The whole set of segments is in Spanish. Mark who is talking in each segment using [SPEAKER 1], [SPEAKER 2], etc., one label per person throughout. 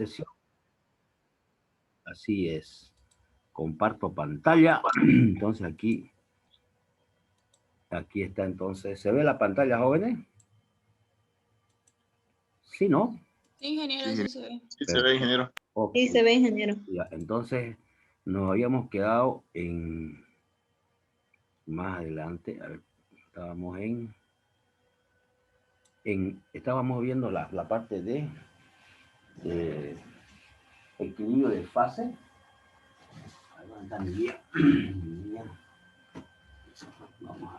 [SPEAKER 1] sesión. Así es. Comparto pantalla. Entonces aquí está entonces. ¿Se ve la pantalla, jóvenes? ¿Sí, no?
[SPEAKER 2] Sí, ingeniero, sí se ve.
[SPEAKER 3] Sí, se ve, ingeniero.
[SPEAKER 1] Okay.
[SPEAKER 4] Sí, se ve, ingeniero.
[SPEAKER 1] Ya, entonces, nos habíamos quedado en... Más adelante, a ver, estábamos viendo la parte de equilibrio de fase. Aguanta mi guía. Vamos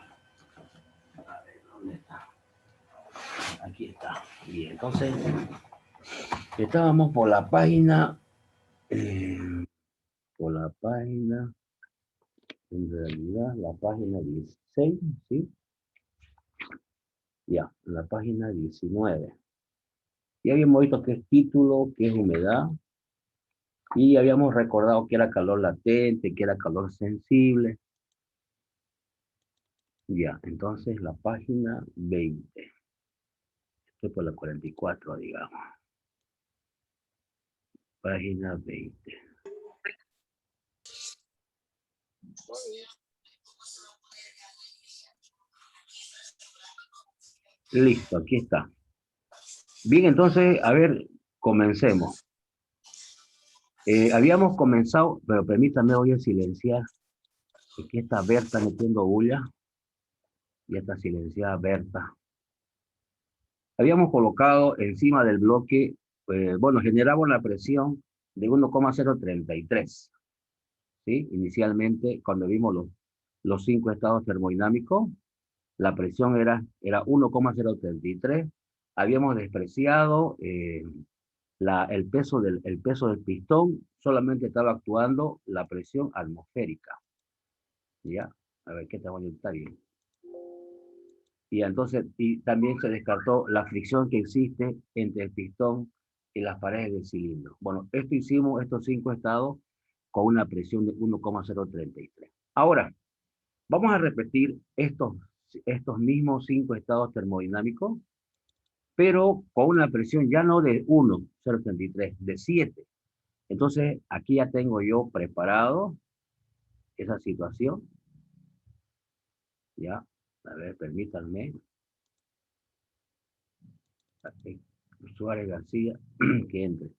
[SPEAKER 1] a ver dónde está. Aquí está. Bien, entonces estábamos por la página, en realidad la página 16, ¿sí? Ya, la página 19. Y habíamos visto que es título, que es humedad, y habíamos recordado que era calor latente, que era calor sensible. Ya, entonces la página 20. Estoy por la 44, digamos. Página 20. Listo, aquí está. Bien, entonces, a ver, comencemos. Habíamos comenzado, pero permítame, voy a silenciar. Aquí está Berta metiendo bulla. Ya está silenciada Berta. Habíamos colocado encima del bloque, bueno, generamos la presión de 1,033. ¿Sí? Inicialmente, cuando vimos los 5 estados termodinámicos, la presión era 1,033. Habíamos despreciado el peso del pistón, solamente estaba actuando la presión atmosférica. ¿Ya? A ver qué tamaño está bien. Y entonces, y también se descartó la fricción que existe entre el pistón y las paredes del cilindro. Bueno, esto hicimos estos 5 estados con una presión de 1,033. Ahora, vamos a repetir estos mismos 5 estados termodinámicos, pero con una presión ya no de 1,033, de 7. Entonces, aquí ya tengo yo preparado esa situación. Ya, a ver, permítanme. Aquí, Suárez García, que entre.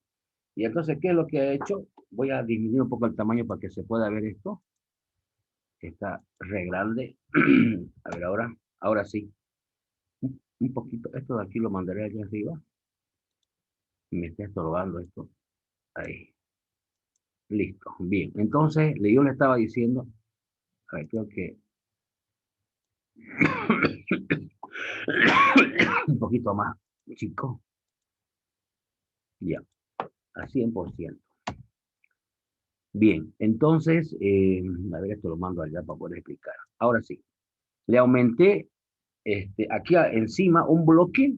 [SPEAKER 1] Y entonces, ¿qué es lo que he hecho? Voy a disminuir un poco el tamaño para que se pueda ver esto. Está re grande. A ver, ahora sí. Un poquito, esto de aquí lo mandaré allá arriba. Me está estorbando esto. Ahí. Listo. Bien. Entonces, yo le estaba diciendo, a ver, creo que un poquito más, chico. Ya, a 100%. Bien, entonces, a ver, esto lo mando allá para poder explicar. Ahora sí, le aumenté aquí encima un bloque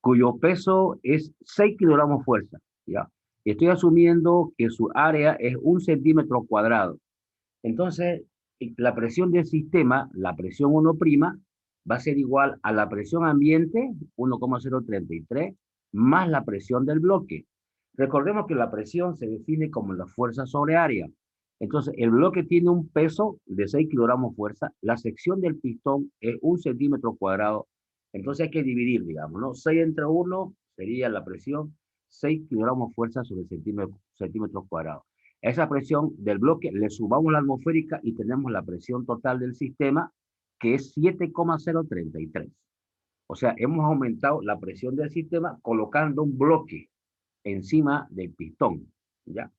[SPEAKER 1] cuyo peso es 6 kilogramos fuerza, ¿ya? Estoy asumiendo que su área es 1 centímetro cuadrado. Entonces, la presión del sistema, la presión 1', va a ser igual a la presión ambiente, 1,033, más la presión del bloque. Recordemos que la presión se define como la fuerza sobre área. Entonces, el bloque tiene un peso de 6 kilogramos fuerza, la sección del pistón es 1 centímetro cuadrado, entonces hay que dividir, digamos, ¿no? 6 entre 1 sería la presión, 6 kilogramos fuerza sobre centímetros cuadrados. A esa presión del bloque le sumamos la atmosférica y tenemos la presión total del sistema, que es 7,033. O sea, hemos aumentado la presión del sistema colocando un bloque encima del pistón, ¿ya?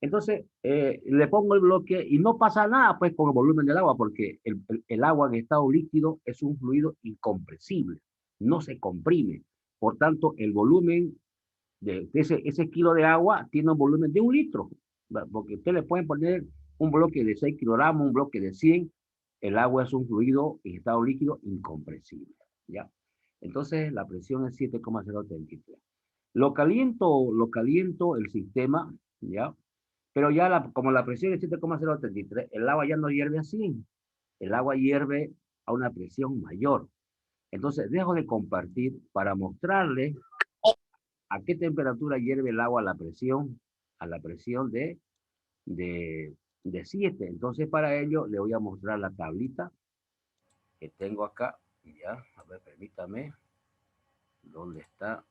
[SPEAKER 1] Entonces, le pongo el bloque y no pasa nada pues con el volumen del agua, porque el agua en estado líquido es un fluido incompresible, no se comprime. Por tanto, el volumen de ese kilo de agua tiene un volumen de 1 litro, porque usted le pueden poner un bloque de 6 kilogramos, un bloque de 100, el agua es un fluido en estado líquido incompresible, ¿ya? Entonces, la presión es 7,033. Lo caliento el sistema, ¿ya? Pero ya como la presión es 7,033, el agua ya no hierve así. El agua hierve a una presión mayor. Entonces, dejo de compartir para mostrarles a qué temperatura hierve el agua a la presión de 7. Entonces, para ello, le voy a mostrar la tablita que tengo acá. Ya, a ver, permítame. ¿Dónde está?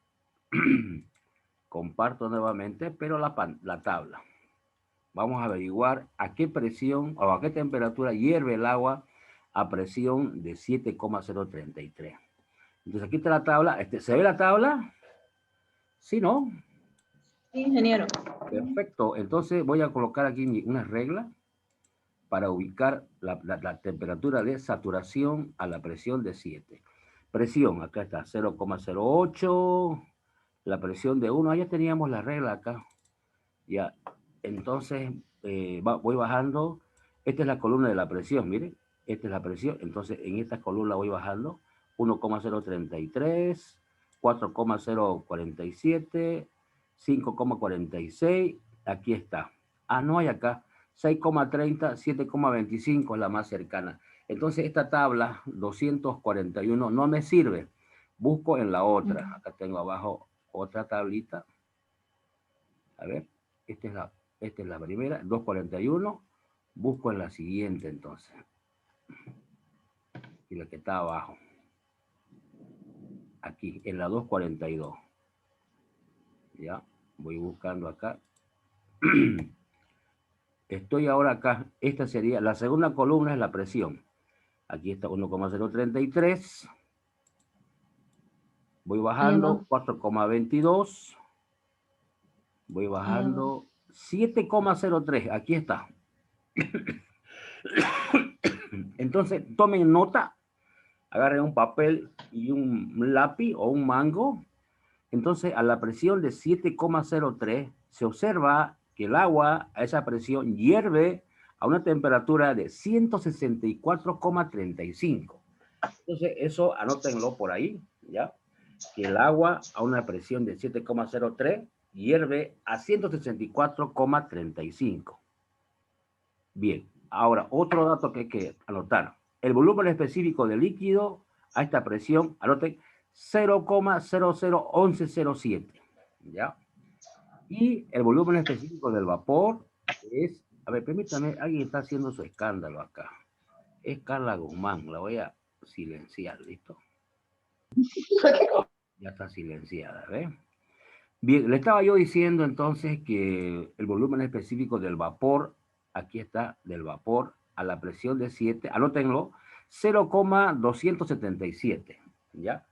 [SPEAKER 1] Comparto nuevamente, pero la tabla. Vamos a averiguar a qué presión o a qué temperatura hierve el agua a presión de 7,033. Entonces, aquí está la tabla. ¿Se ve la tabla? Sí, ¿no?
[SPEAKER 2] Sí, ingeniero.
[SPEAKER 1] Perfecto. Entonces, voy a colocar aquí una regla para ubicar la temperatura de saturación a la presión de 7. Presión, acá está, 0,08. La presión de 1, ya teníamos la regla acá. Ya, entonces voy bajando. Esta es la columna de la presión, miren. Esta es la presión. Entonces, en esta columna voy bajando. 1,033, 4,047, 5,46. Aquí está. Ah, no hay acá. 6,30, 7,25 es la más cercana. Entonces, esta tabla 241 no me sirve. Busco en la otra. Acá tengo abajo otra tablita. A ver, esta es la primera, 241. Busco en la siguiente entonces. Y la que está abajo. Aquí, en la 242. Ya, voy buscando acá. Estoy ahora acá. Esta sería, la segunda columna es la presión. Aquí está 1,033. Voy bajando 4,22. Voy bajando 7,03. Aquí está. Entonces, tomen nota. Agarren un papel y un lápiz o un mango. Entonces, a la presión de 7,03 se observa que el agua a esa presión hierve a una temperatura de 164,35. Entonces, eso anótenlo por ahí, ¿ya? Que el agua a una presión de 7,03 hierve a 164,35. Bien, ahora otro dato que hay que anotar. El volumen específico del líquido a esta presión, anoten, 0,001107, ¿ya? Y el volumen específico del vapor es, a ver, permítame, alguien está haciendo su escándalo acá. Es Carla Guzmán, la voy a silenciar, ¿listo? Ya está silenciada, ¿ves? Bien, le estaba yo diciendo entonces que el volumen específico del vapor, aquí está, del vapor a la presión de 7, anótenlo, 0,277, ¿ya?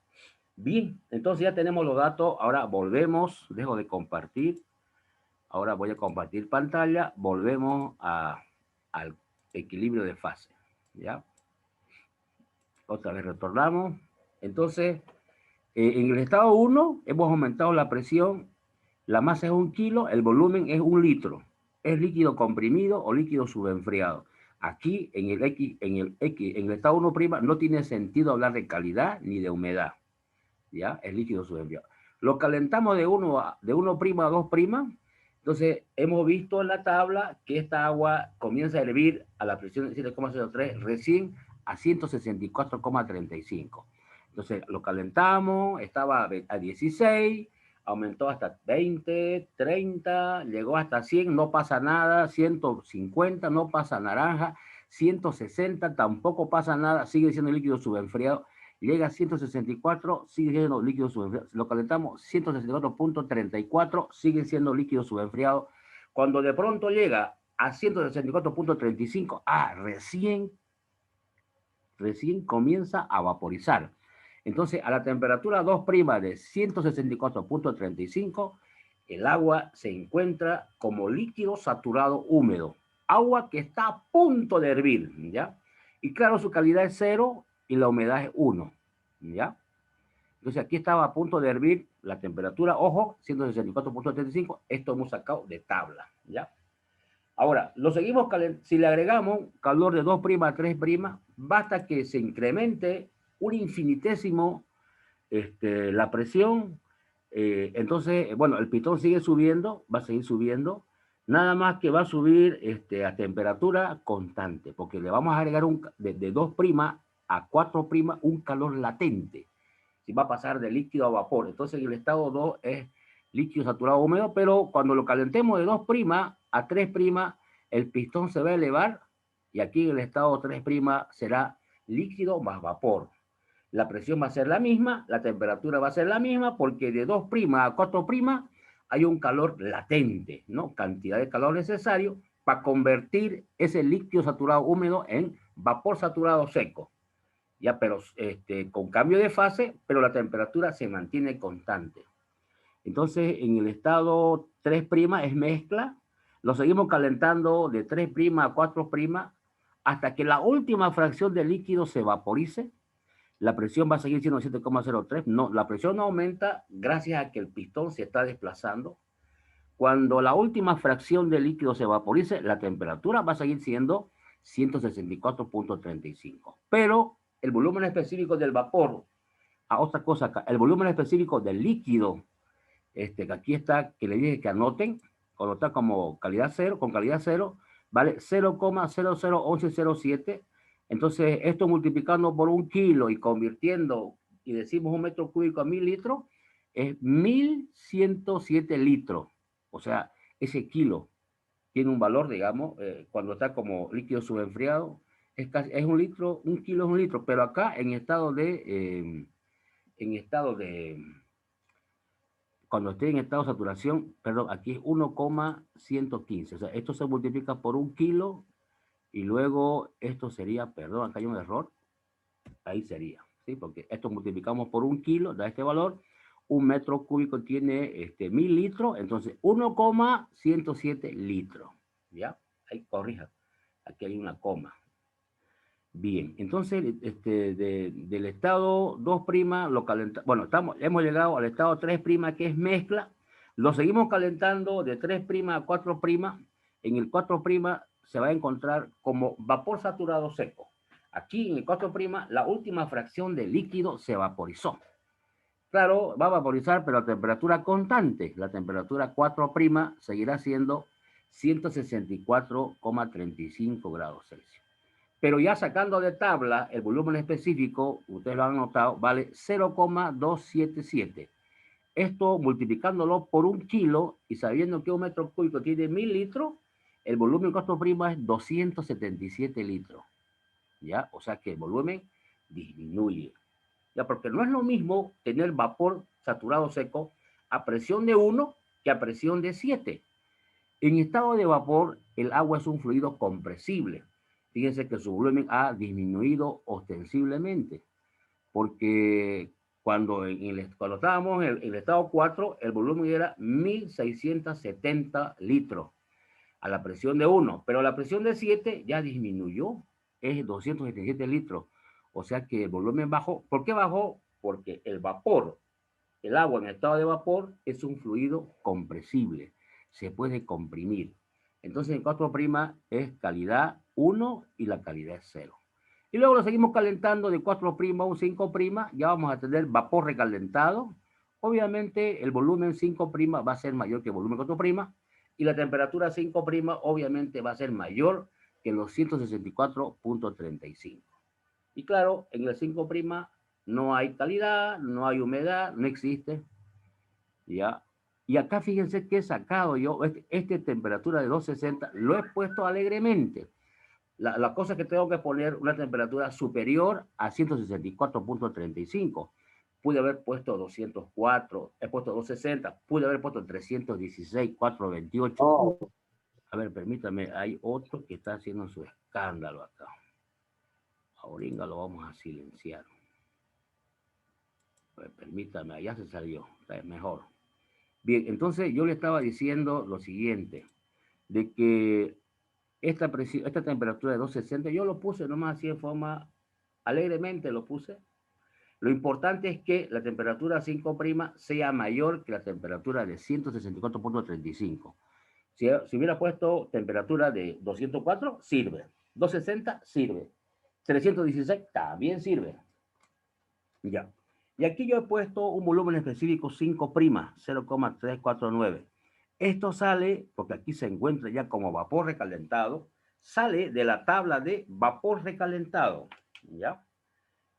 [SPEAKER 1] Bien, entonces ya tenemos los datos, ahora volvemos, dejo de compartir, ahora voy a compartir pantalla, volvemos al equilibrio de fase, ¿ya? Otra vez retornamos, entonces, en el estado 1 hemos aumentado la presión, la masa es 1 kilo, el volumen es 1 litro, es líquido comprimido o líquido subenfriado. Aquí en el estado 1' no tiene sentido hablar de calidad ni de humedad. ¿Ya? Es líquido subenfriado. Lo calentamos de 1' a 2', entonces hemos visto en la tabla que esta agua comienza a hervir a la presión de 7,03 recién a 164,35. Entonces lo calentamos, estaba a 16, aumentó hasta 20, 30, llegó hasta 100, no pasa nada, 150, no pasa naranja, 160, tampoco pasa nada, sigue siendo líquido subenfriado. Llega a 164, sigue siendo líquido subenfriado. Lo calentamos, 164,34, sigue siendo líquido subenfriado. Cuando de pronto llega a 164,35, recién comienza a vaporizar. Entonces, a la temperatura 2' de 164,35, el agua se encuentra como líquido saturado húmedo. Agua que está a punto de hervir, ¿ya? Y claro, su calidad es 0 y la humedad es 1, ¿ya? Entonces aquí estaba a punto de hervir la temperatura, ojo, 164,35, esto hemos sacado de tabla, ¿ya? Ahora, lo seguimos calentando, si le agregamos calor de 2' a 3', basta que se incremente un infinitésimo la presión, entonces, bueno, el pitón sigue subiendo, va a seguir subiendo, nada más que va a subir a temperatura constante, porque le vamos a agregar de 2' a 4' un calor latente. Si va a pasar de líquido a vapor. Entonces el estado 2 es líquido saturado húmedo, pero cuando lo calentemos de 2' a 3', el pistón se va a elevar y aquí en el estado 3' será líquido más vapor. La presión va a ser la misma, la temperatura va a ser la misma, porque de 2' a 4' hay un calor latente, ¿no? Cantidad de calor necesario para convertir ese líquido saturado húmedo en vapor saturado seco. Ya, pero con cambio de fase, pero la temperatura se mantiene constante. Entonces, en el estado 3' es mezcla, lo seguimos calentando de 3' a 4' hasta que la última fracción de líquido se vaporice. La presión va a seguir siendo 7,03. No, la presión no aumenta gracias a que el pistón se está desplazando. Cuando la última fracción de líquido se vaporice, la temperatura va a seguir siendo 164.35. Pero el volumen específico del vapor, otra cosa acá, el volumen específico del líquido, que aquí está, que le dije que anoten, cuando está como calidad 0, con calidad 0, vale 0,001107. Entonces, esto multiplicando por 1 kilo y convirtiendo, y decimos 1 metro cúbico a 1000 litros, es 1107 litros. O sea, ese kilo tiene un valor, digamos, cuando está como líquido subenfriado, es 1 litro, 1 kilo es 1 litro, pero acá en estado de, cuando esté en estado de saturación, perdón, aquí es 1,115. O sea, esto se multiplica por 1 kilo y luego esto sería, perdón, acá hay un error, ahí sería, ¿sí? Porque esto multiplicamos por 1 kilo, da este valor, 1 metro cúbico tiene 1000 litros, entonces 1,107 litros, ¿ya? Ahí corrija, aquí hay una coma. Bien, entonces del estado 2' lo calentamos, bueno, hemos llegado al estado 3' que es mezcla, lo seguimos calentando de 3' a 4', en el 4' se va a encontrar como vapor saturado seco. Aquí en el 4' la última fracción de líquido se vaporizó. Claro, va a vaporizar, pero a temperatura constante. La temperatura 4' seguirá siendo 164,35 grados Celsius. Pero ya sacando de tabla el volumen específico, ustedes lo han notado, vale 0,277. Esto multiplicándolo por 1 kilo y sabiendo que 1 metro cúbico tiene 1000 litros, el volumen 4' es 277 litros. ¿Ya? O sea que el volumen disminuye. ¿Ya? Porque no es lo mismo tener vapor saturado seco a presión de 1 que a presión de 7. En estado de vapor, el agua es un fluido compresible. Fíjense que su volumen ha disminuido ostensiblemente, porque cuando estábamos en el estado 4, el volumen era 1670 litros a la presión de 1, pero a la presión de 7 ya disminuyó, es 277 litros. O sea que el volumen bajó. ¿Por qué bajó? Porque el vapor, el agua en estado de vapor, es un fluido compresible, se puede comprimir. Entonces el 4' es calidad 1 y la calidad es 0. Y luego lo seguimos calentando de 4' a un 5', ya vamos a tener vapor recalentado. Obviamente el volumen 5' va a ser mayor que el volumen 4', y la temperatura 5' obviamente va a ser mayor que los 164.35. Y claro, en el 5' no hay calidad, no hay humedad, no existe. ¿Ya? Y acá fíjense que he sacado yo, temperatura de 260, lo he puesto alegremente. La cosa que tengo que poner una temperatura superior a 164.35. Pude haber puesto 204, he puesto 260, pude haber puesto 316, 428. Oh. A ver, permítame, hay otro que está haciendo su escándalo acá. Ahorita lo vamos a silenciar. A ver, permítame, ya se salió, está mejor. Bien, entonces yo le estaba diciendo lo siguiente, de que esta temperatura de 260, yo lo puse nomás así de forma, alegremente lo puse. Lo importante es que la temperatura 5' sea mayor que la temperatura de 164.35. Si hubiera puesto temperatura de 204, sirve. 260, sirve. 316, también sirve. Ya. Y aquí yo he puesto un volumen específico 5', 0,349. Esto sale, porque aquí se encuentra ya como vapor recalentado, sale de la tabla de vapor recalentado, ¿ya?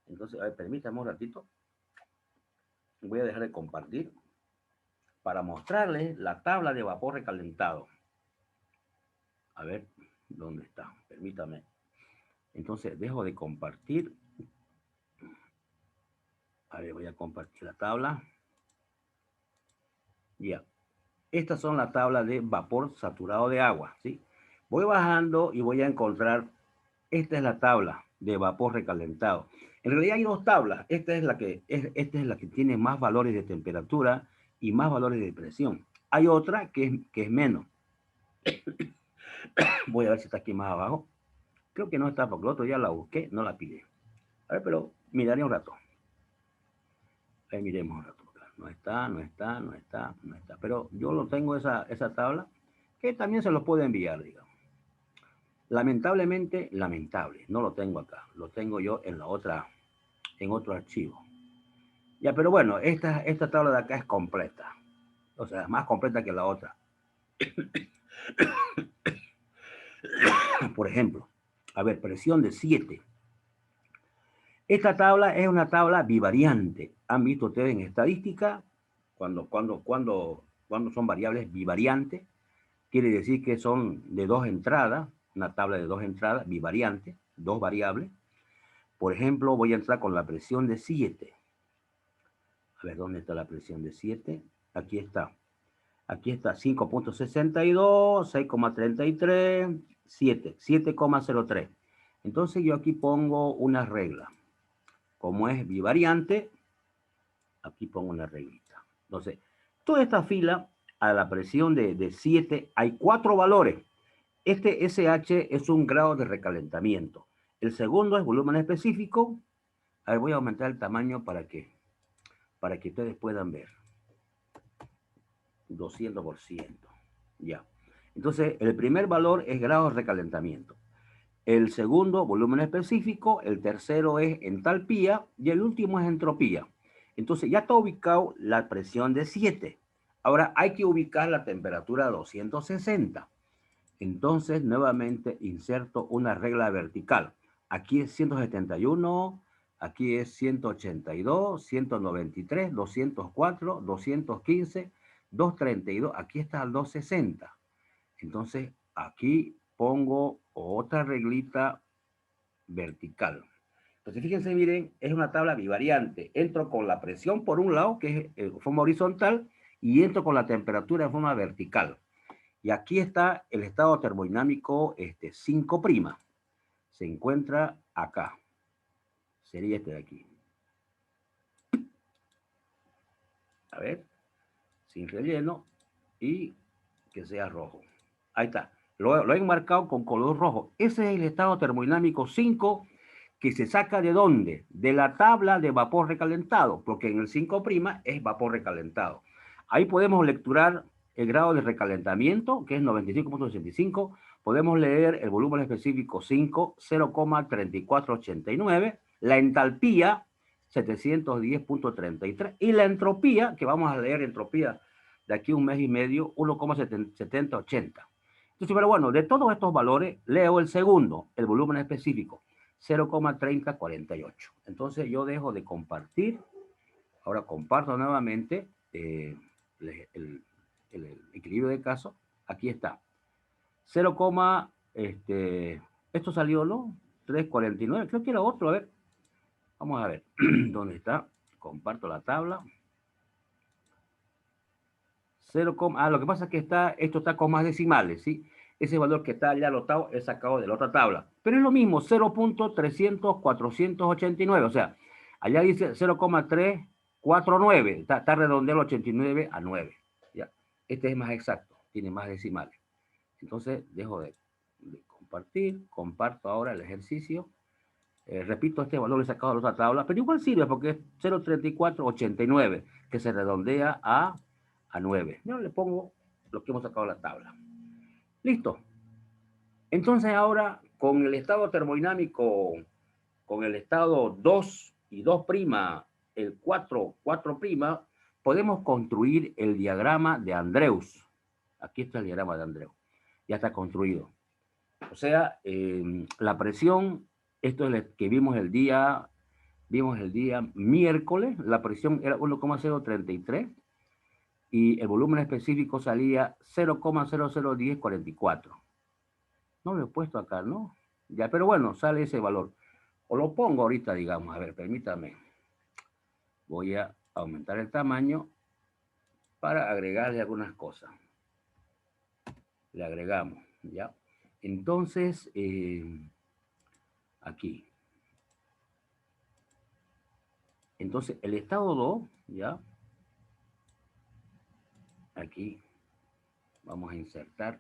[SPEAKER 1] Entonces, a ver, permítame un ratito. Voy a dejar de compartir para mostrarles la tabla de vapor recalentado. A ver, ¿dónde está? Permítame. Entonces, dejo de compartir. A ver, voy a compartir la tabla. Ya. Estas son las tablas de vapor saturado de agua, ¿sí? Voy bajando y voy a encontrar, esta es la tabla de vapor recalentado. En realidad hay dos tablas. Esta es la que tiene más valores de temperatura y más valores de presión. Hay otra que es menos. Voy a ver si está aquí más abajo. Creo que no está porque el otro día la busqué, no la pide. A ver, pero miraré un rato. Ahí miremos un rato. No está, no está, no está, no está. Pero yo lo tengo esa tabla que también se lo puedo enviar, digamos. Lamentablemente, lamentable, no lo tengo acá. Lo tengo yo en la otra, en otro archivo. Ya, pero bueno, esta tabla de acá es completa. O sea, más completa que la otra. Por ejemplo, a ver, presión de 7. Esta tabla es una tabla bivariante. ¿Han visto ustedes en estadística cuando son variables bivariantes? Quiere decir que son de dos entradas, una tabla de dos entradas, bivariante, dos variables. Por ejemplo, voy a entrar con la presión de 7. A ver, ¿dónde está la presión de 7? Aquí está. Aquí está 5.62, 6.33, 7, 7.03. Entonces yo aquí pongo una regla. Como es bivariante, aquí pongo una reglita. Entonces, toda esta fila, a la presión de 7, hay 4 valores. Este SH es un grado de recalentamiento. El segundo es volumen específico. A ver, voy a aumentar el tamaño para que ustedes puedan ver. 200%. Ya. Entonces, el primer valor es grado de recalentamiento. El segundo, volumen específico. El tercero es entalpía. Y el último es entropía. Entonces, ya está ubicado la presión de 7. Ahora hay que ubicar la temperatura a 260. Entonces, nuevamente inserto una regla vertical. Aquí es 171, aquí es 182, 193, 204, 215, 232. Aquí está el 260. Entonces, aquí pongo otra reglita vertical. Entonces, fíjense, miren, es una tabla bivariante. Entro con la presión por un lado, que es de forma horizontal, y entro con la temperatura de forma vertical. Y aquí está el estado termodinámico 5'. Se encuentra acá. Sería este de aquí. A ver, sin relleno y que sea rojo. Ahí está. Lo he marcado con color rojo. Ese es el estado termodinámico 5 que se saca ¿de dónde? De la tabla de vapor recalentado, porque en el 5' es vapor recalentado. Ahí podemos lecturar el grado de recalentamiento, que es 95.65. Podemos leer el volumen específico 5, 0,3489. La entalpía, 710.33. Y la entropía, que vamos a leer entropía de aquí a un mes y medio, 1,7080. Entonces, pero bueno, de todos estos valores, leo el segundo, el volumen específico, 0,3048. Entonces yo dejo de compartir. Ahora comparto nuevamente el equilibrio de caso. Aquí está. 0, esto salió, ¿no? 349, creo que era otro. A ver, vamos a ver dónde está. Comparto la tabla. 0, lo que pasa es que esto está con más decimales, ¿sí? Ese valor que está allá anotado es sacado de la otra tabla. Pero es lo mismo, 0.300.489. O sea, allá dice 0,349. Está redondeado 89 a 9. ¿Ya? Este es más exacto, tiene más decimales. Entonces, dejo de compartir. Comparto ahora el ejercicio. Repito, este valor lo he sacado de la otra tabla, pero igual sirve porque es 0,3489, que se redondea a 9. Yo le pongo lo que hemos sacado de la ''tabla''. Listo. Entonces ahora, con el estado termodinámico, con el estado 2 y 2', el 4, 4', podemos construir el diagrama de Andreus. Aquí está el diagrama de Andreus. Ya está construido. O sea, la presión, esto es lo que vimos el día Vimos el día miércoles, la presión era 1,033 y el volumen específico salía 0,001044. No lo he puesto acá, ¿no? Ya, pero bueno, sale ese valor. O lo pongo ahorita, digamos. A ver, permítame. Voy a aumentar el tamaño para agregarle algunas cosas. Le agregamos, ¿ya? Entonces, aquí. Entonces, el estado 2, ¿ya? Aquí vamos a insertar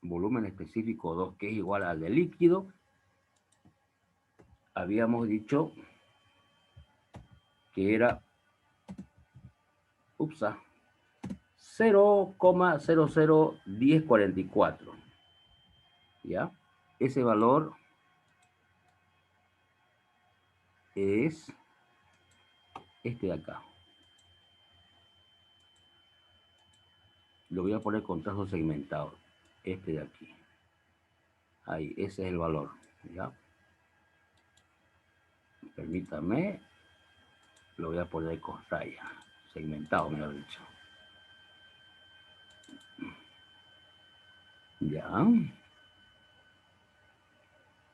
[SPEAKER 1] volumen específico 2, que es igual al de líquido. Habíamos dicho que era 0,001044. ¿Ya? Ese valor es este de acá. Lo voy a poner con trazo segmentado. Este de aquí. Ahí, ese es el valor. ¿Ya? Permítame. Lo voy a poner con raya. Segmentado, me lo he dicho. Ya.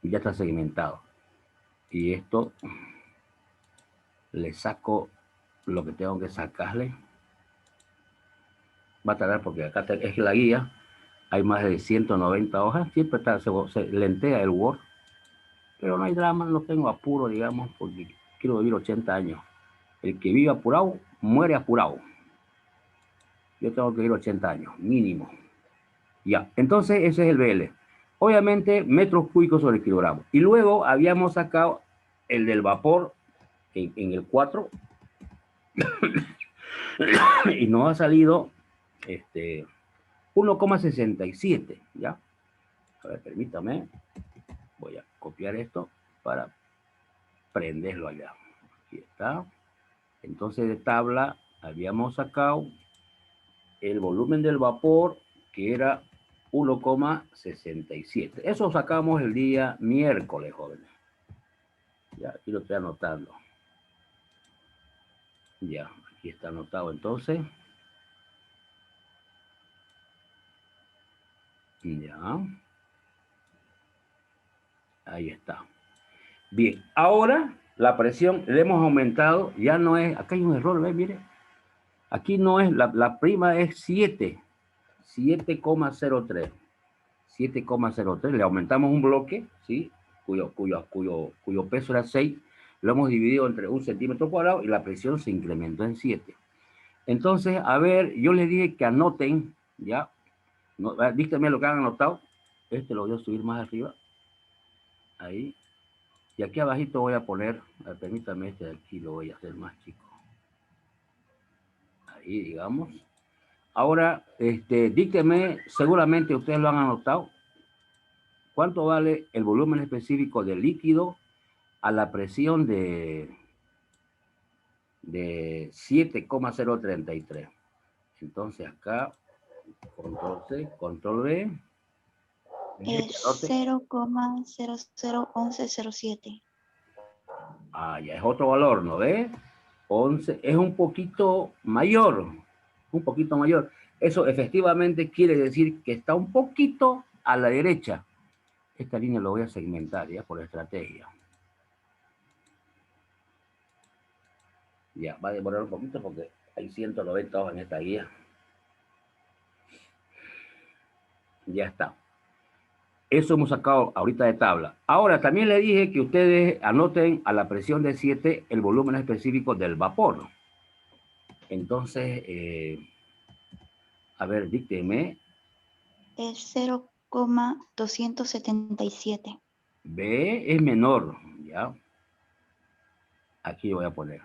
[SPEAKER 1] Ya está segmentado. Y esto le saco lo que tengo que sacarle. Va a tardar porque acá es la guía. Hay más de 190 hojas. Siempre está, se lentea el Word. Pero no hay drama, no tengo apuro, digamos, porque quiero vivir 80 años. El que vive apurado, muere apurado. Yo tengo que vivir 80 años, mínimo. Ya, entonces ese es el BL. Obviamente, metros cúbicos sobre kilogramo. Y luego habíamos sacado el del vapor en el 4. Y nos ha salido 1,67, ¿ya? A ver, permítame. Voy a copiar esto para prenderlo allá. Aquí está. Entonces, de tabla habíamos sacado el volumen del vapor, que era 1,67. Eso sacamos el día miércoles, jóvenes. Ya, aquí lo estoy anotando. Ya, aquí está anotado entonces. Ya. Ahí está. Bien, ahora la presión le hemos aumentado, ya no es, acá hay un error, ¿ves? Mire, aquí no es, la prima es 7,03. 7,03, le aumentamos un bloque, ¿sí? Cuyo peso era 6, lo hemos dividido entre 1 centímetro cuadrado y la presión se incrementó en 7. Entonces, a ver, yo les dije que anoten, ¿ya? No, díganme lo que han anotado. Este lo voy a subir más arriba. Ahí. Y aquí abajito voy a poner, permítame, este de aquí lo voy a hacer más chico. Ahí, digamos. Ahora, dígame, seguramente ustedes lo han anotado. ¿Cuánto vale el volumen específico del líquido a la presión de 7,033? Entonces acá, control C, control V.
[SPEAKER 3] Es 0,001107.
[SPEAKER 1] Ah, ya es otro valor, ¿no ve? 11, es un poquito mayor, un poquito mayor. Eso efectivamente quiere decir que está un poquito a la derecha. Esta línea lo voy a segmentar ya por estrategia. Ya, va a demorar un poquito porque hay 190 hojas en esta guía. Ya está. Eso hemos sacado ahorita de tabla. Ahora, también le dije que ustedes anoten a la presión de 7 el volumen específico del vapor. Entonces, a ver, dícteme.
[SPEAKER 3] Es 0,277.
[SPEAKER 1] B es menor, ¿ya? Aquí voy a poner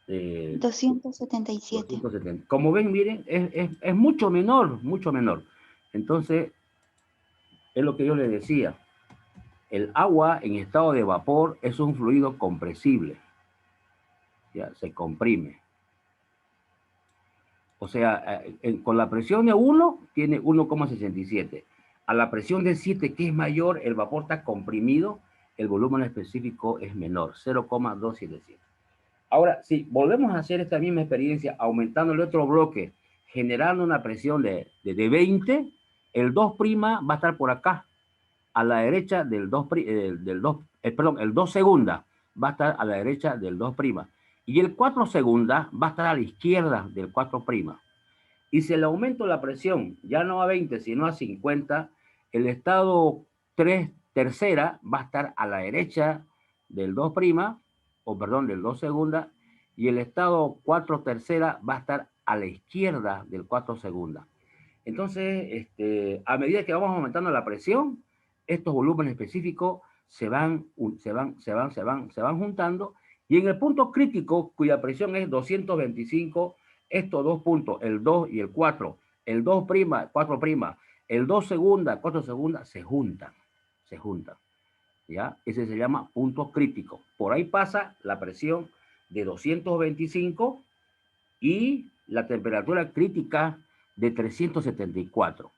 [SPEAKER 3] 277.
[SPEAKER 1] 270. Como ven, miren, es mucho menor, mucho menor. Entonces, es lo que yo les decía. El agua en estado de vapor es un fluido compresible. Ya, se comprime. O sea, con la presión de 1 tiene 1,67. A la presión de 7, que es mayor, el vapor está comprimido, el volumen específico es menor, 0,277. Ahora, si volvemos a hacer esta misma experiencia, aumentando el otro bloque, generando una presión de 20, el 2' va a estar por acá, a la derecha del 2, el 2 segunda va a estar a la derecha del 2'. Y el 4 segunda va a estar a la izquierda del 4'. Y si le aumento la presión, ya no a 20, sino a 50, el estado 3 tercera va a estar a la derecha del 2', o perdón, del 2 segunda, y el estado 4 tercera va a estar a la izquierda del 4 segunda. Entonces, a medida que vamos aumentando la presión, estos volúmenes específicos se van juntando, y en el punto crítico, cuya presión es 225, estos dos puntos, el 2 y el 4, el 2', 4', el 2 segunda, 4 segunda, se juntan. ¿Ya? Ese se llama punto crítico. Por ahí pasa la presión de 225 y la temperatura crítica de 374.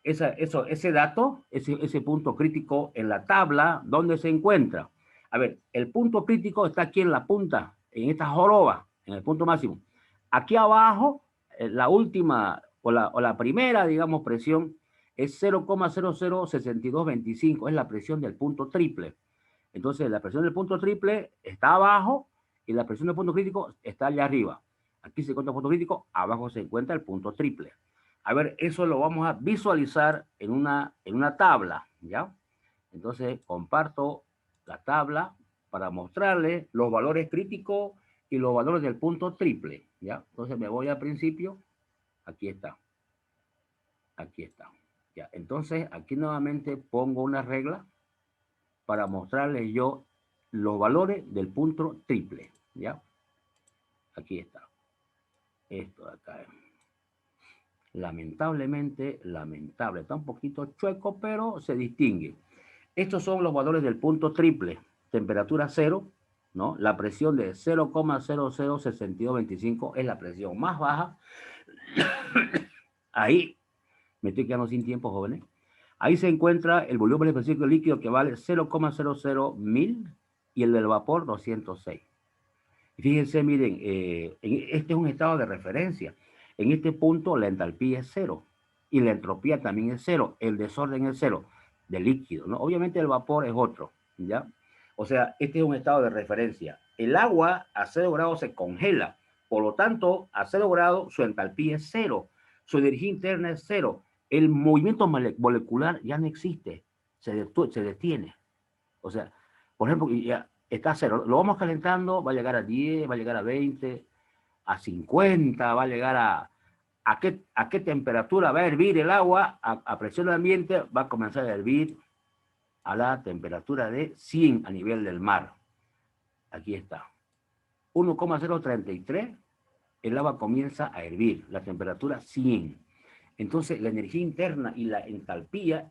[SPEAKER 1] Ese dato, ese punto crítico en la tabla, ¿dónde se encuentra? A ver, el punto crítico está aquí en la punta, en esta joroba, en el punto máximo. Aquí abajo, la última o la primera, digamos, presión es 0,006225, es la presión del punto triple. Entonces, la presión del punto triple está abajo y la presión del punto crítico está allá arriba. Aquí se encuentra el punto crítico, abajo se encuentra el punto triple. A ver, eso lo vamos a visualizar en una tabla, ¿ya? Entonces, comparto la tabla para mostrarles los valores críticos y los valores del punto triple, ¿ya? Entonces, me voy al principio. Aquí está. Aquí está. ¿Ya? Entonces, aquí nuevamente pongo una regla para mostrarles yo los valores del punto triple, ¿ya? Aquí está. Esto de acá. Lamentablemente, lamentable. Está un poquito chueco, pero se distingue. Estos son los valores del punto triple. Temperatura 0, ¿no? La presión de 0,006225 es la presión más baja. Ahí, me estoy quedando sin tiempo, jóvenes. Ahí se encuentra el volumen específico líquido, que vale 0,001000 y el del vapor 206. Y fíjense, miren, este es un estado de referencia. En este punto la entalpía es 0 y la entropía también es 0. El desorden es 0 del líquido, ¿no? Obviamente el vapor es otro, ¿ya? O sea, este es un estado de referencia. El agua a 0 grados se congela. Por lo tanto, a 0 grados su entalpía es 0. Su energía interna es 0. El movimiento molecular ya no existe. Se detiene. O sea, por ejemplo, ya está a 0. Lo vamos calentando, va a llegar a 10, va a llegar a 20, a 50, va a llegar a qué temperatura va a hervir el agua, a presión de ambiente, va a comenzar a hervir a la temperatura de 100 a nivel del mar. Aquí está. 1,033, el agua comienza a hervir, la temperatura 100. Entonces, la energía interna y la entalpía